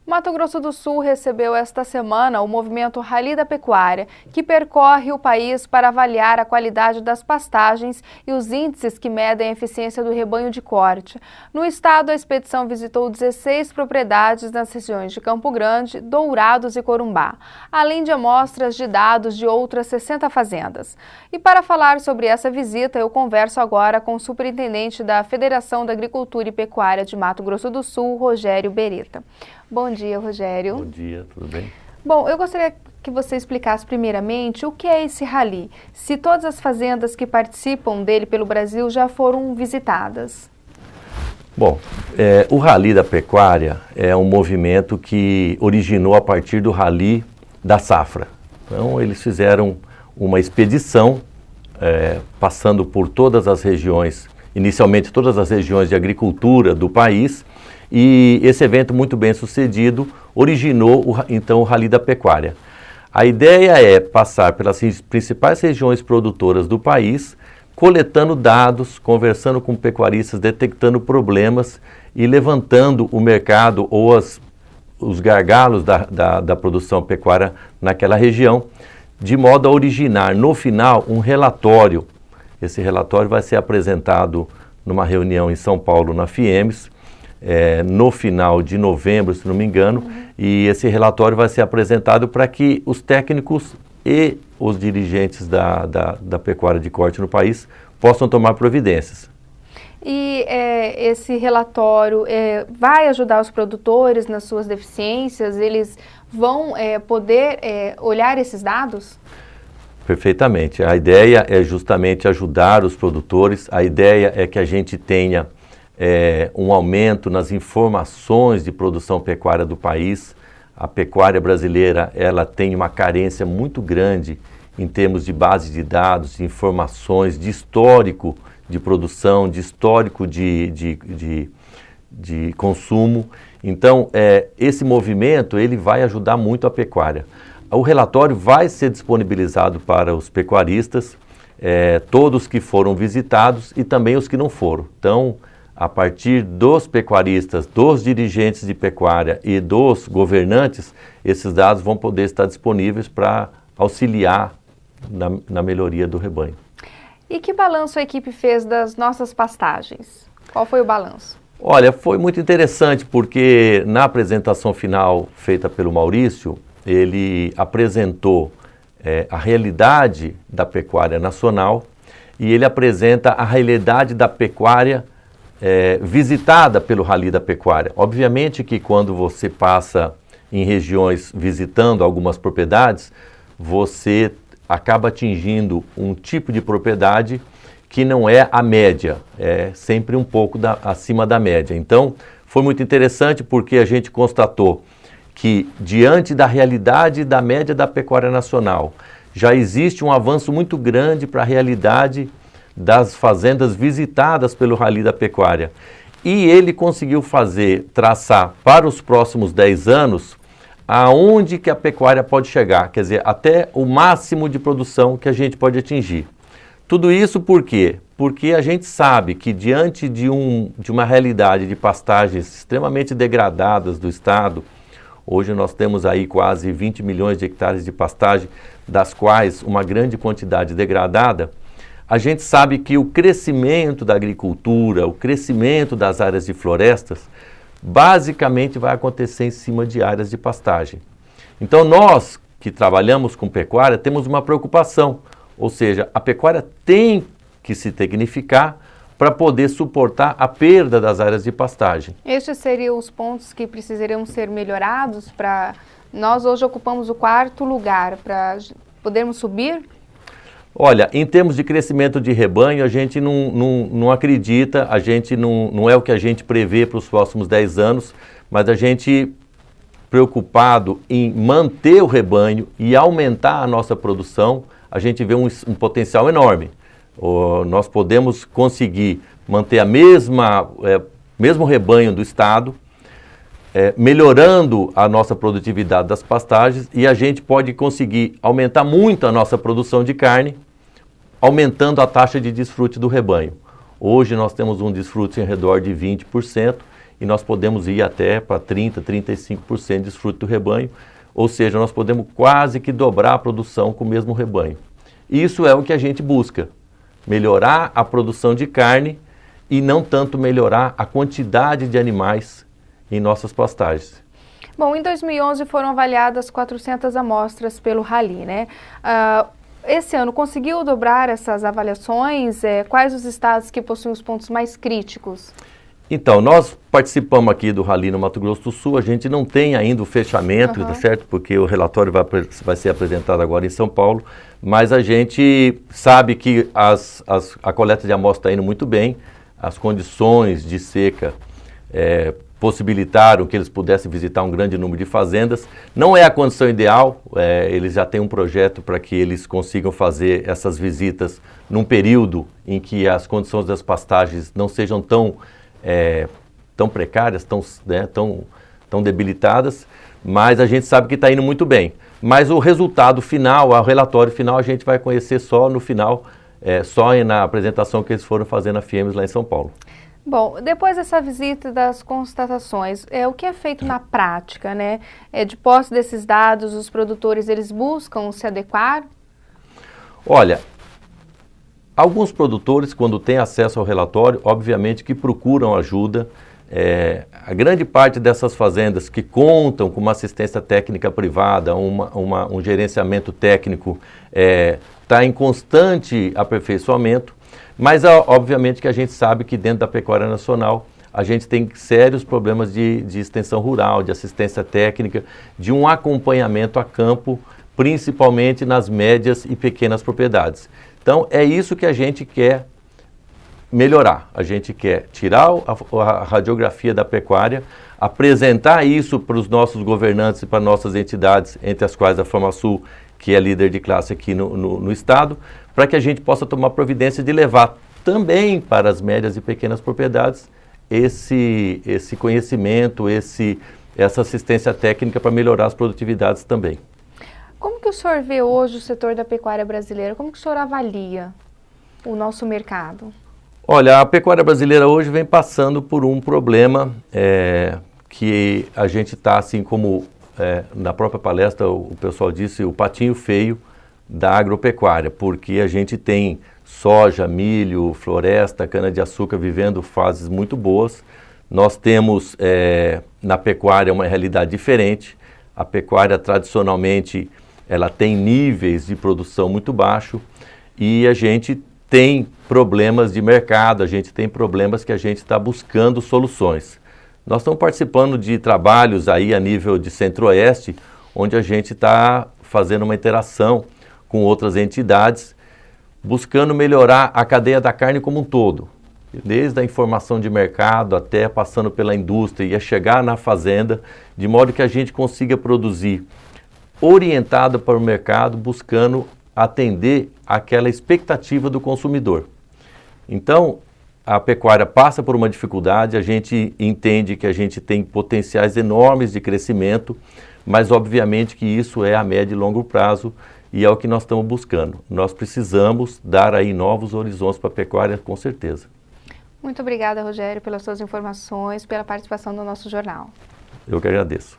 Mato Grosso do Sul recebeu esta semana o movimento Rally da Pecuária, que percorre o país para avaliar a qualidade das pastagens e os índices que medem a eficiência do rebanho de corte. No estado, a expedição visitou 16 propriedades nas regiões de Campo Grande, Dourados e Corumbá, além de amostras de dados de outras 60 fazendas. E para falar sobre essa visita, eu converso agora com o superintendente da Federação da Agricultura e Pecuária de Mato Grosso do Sul, Rogério Beretta. Bom dia, Rogério. Bom dia, tudo bem? Bom, eu gostaria que você explicasse primeiramente o que é esse rally, se todas as fazendas que participam dele pelo Brasil já foram visitadas. Bom, o Rally da Pecuária é um movimento que originou a partir do Rally da Safra. Então, eles fizeram uma expedição passando por todas as regiões, inicialmente todas as regiões de agricultura do país, e esse evento muito bem sucedido originou então o Rally da Pecuária. A ideia é passar pelas principais regiões produtoras do país, coletando dados, conversando com pecuaristas, detectando problemas e levantando o mercado ou os gargalos da produção pecuária naquela região, de modo a originar no final um relatório. Esse relatório vai ser apresentado numa reunião em São Paulo, na FIEMES, no final de novembro, se não me engano, e esse relatório vai ser apresentado para que os técnicos e os dirigentes da pecuária de corte no país possam tomar providências. E esse relatório vai ajudar os produtores nas suas deficiências? Eles vão poder olhar esses dados? Perfeitamente. A ideia é justamente ajudar os produtores, a ideia é que a gente tenha um aumento nas informações de produção pecuária do país. A pecuária brasileira ela tem uma carência muito grande em termos de base de dados, de informações, de histórico de produção, de histórico de consumo. Então, esse movimento ele vai ajudar muito a pecuária. O relatório vai ser disponibilizado para os pecuaristas, todos que foram visitados e também os que não foram. Então, a partir dos pecuaristas, dos dirigentes de pecuária e dos governantes, esses dados vão poder estar disponíveis para auxiliar na melhoria do rebanho. E que balanço a equipe fez das nossas pastagens? Qual foi o balanço? Olha, foi muito interessante porque na apresentação final feita pelo Maurício, ele apresentou a realidade da pecuária nacional e ele apresenta a realidade da pecuária visitada pelo Rally da Pecuária. Obviamente que quando você passa em regiões visitando algumas propriedades, você acaba atingindo um tipo de propriedade que não é a média, é sempre um pouco acima da média. Então, foi muito interessante porque a gente constatou que, diante da realidade da média da pecuária nacional, já existe um avanço muito grande para a realidade das fazendas visitadas pelo Rally da Pecuária. E ele conseguiu traçar para os próximos 10 anos aonde que a pecuária pode chegar, quer dizer, até o máximo de produção que a gente pode atingir. Tudo isso por quê? Porque a gente sabe que diante de uma realidade de pastagens extremamente degradadas do estado, hoje nós temos aí quase 20 milhões de hectares de pastagem, das quais uma grande quantidade degradada, a gente sabe que o crescimento da agricultura, o crescimento das áreas de florestas, basicamente vai acontecer em cima de áreas de pastagem. Então nós que trabalhamos com pecuária temos uma preocupação, ou seja, a pecuária tem que se tecnificar para poder suportar a perda das áreas de pastagem. Estes seriam os pontos que precisariam ser melhorados para... Nós hoje ocupamos o 4º lugar, para podermos subir? Olha, em termos de crescimento de rebanho, a gente não acredita, a gente não é o que a gente prevê para os próximos 10 anos, mas a gente, preocupado em manter o rebanho e aumentar a nossa produção, a gente vê um potencial enorme. Nós podemos conseguir manter mesmo rebanho do estado, melhorando a nossa produtividade das pastagens, e a gente pode conseguir aumentar muito a nossa produção de carne, aumentando a taxa de desfrute do rebanho. Hoje nós temos um desfrute em redor de 20%, e nós podemos ir até para 30%, 35% de desfrute do rebanho, ou seja, nós podemos quase que dobrar a produção com o mesmo rebanho. Isso é o que a gente busca, melhorar a produção de carne e não tanto melhorar a quantidade de animais em nossas pastagens. Bom, em 2011 foram avaliadas 400 amostras pelo Rally, né? Esse ano conseguiu dobrar essas avaliações? Quais os estados que possuem os pontos mais críticos? Então, nós participamos aqui do Rally no Mato Grosso do Sul, a gente não tem ainda o fechamento, tá certo? Porque o relatório vai ser apresentado agora em São Paulo, mas a gente sabe que a coleta de amostras está indo muito bem, as condições de seca possibilitaram que eles pudessem visitar um grande número de fazendas. Não é a condição ideal, eles já têm um projeto para que eles consigam fazer essas visitas num período em que as condições das pastagens não sejam tão precárias, tão debilitadas, mas a gente sabe que está indo muito bem. Mas o resultado final, o relatório final, a gente vai conhecer só no final, só na apresentação que eles foram fazer na FIEMES lá em São Paulo. Bom, depois dessa visita das constatações, o que é feito na prática, né? De posse desses dados, os produtores, eles buscam se adequar? Olha, alguns produtores, quando têm acesso ao relatório, obviamente que procuram ajuda. A grande parte dessas fazendas que contam com uma assistência técnica privada, um gerenciamento técnico, está em constante aperfeiçoamento, mas obviamente que a gente sabe que dentro da pecuária nacional a gente tem sérios problemas de extensão rural, de assistência técnica, de um acompanhamento a campo, principalmente nas médias e pequenas propriedades. Então é isso que a gente quer melhorar. A gente quer tirar a radiografia da pecuária, apresentar isso para os nossos governantes e para nossas entidades, entre as quais a FamaSul, que é líder de classe aqui no estado, para que a gente possa tomar providência de levar também para as médias e pequenas propriedades esse conhecimento, essa assistência técnica para melhorar as produtividades também. Como que o senhor vê hoje o setor da pecuária brasileira? Como que o senhor avalia o nosso mercado? Olha, a pecuária brasileira hoje vem passando por um problema que a gente está, assim como na própria palestra o pessoal disse, o patinho feio da agropecuária, porque a gente tem soja, milho, floresta, cana-de-açúcar vivendo fases muito boas. Nós temos na pecuária uma realidade diferente. A pecuária tradicionalmente ela tem níveis de produção muito baixo e a gente tem problemas de mercado, a gente tem problemas que a gente está buscando soluções. Nós estamos participando de trabalhos aí a nível de Centro-Oeste, onde a gente está fazendo uma interação com outras entidades, buscando melhorar a cadeia da carne como um todo, desde a informação de mercado até passando pela indústria e a chegar na fazenda, de modo que a gente consiga produzir orientado para o mercado, buscando atender aquela expectativa do consumidor. Então, a pecuária passa por uma dificuldade, a gente entende que a gente tem potenciais enormes de crescimento, mas obviamente que isso é a médio e longo prazo e é o que nós estamos buscando. Nós precisamos dar aí novos horizontes para a pecuária, com certeza. Muito obrigada, Rogério, pelas suas informações, pela participação no nosso jornal. Eu que agradeço.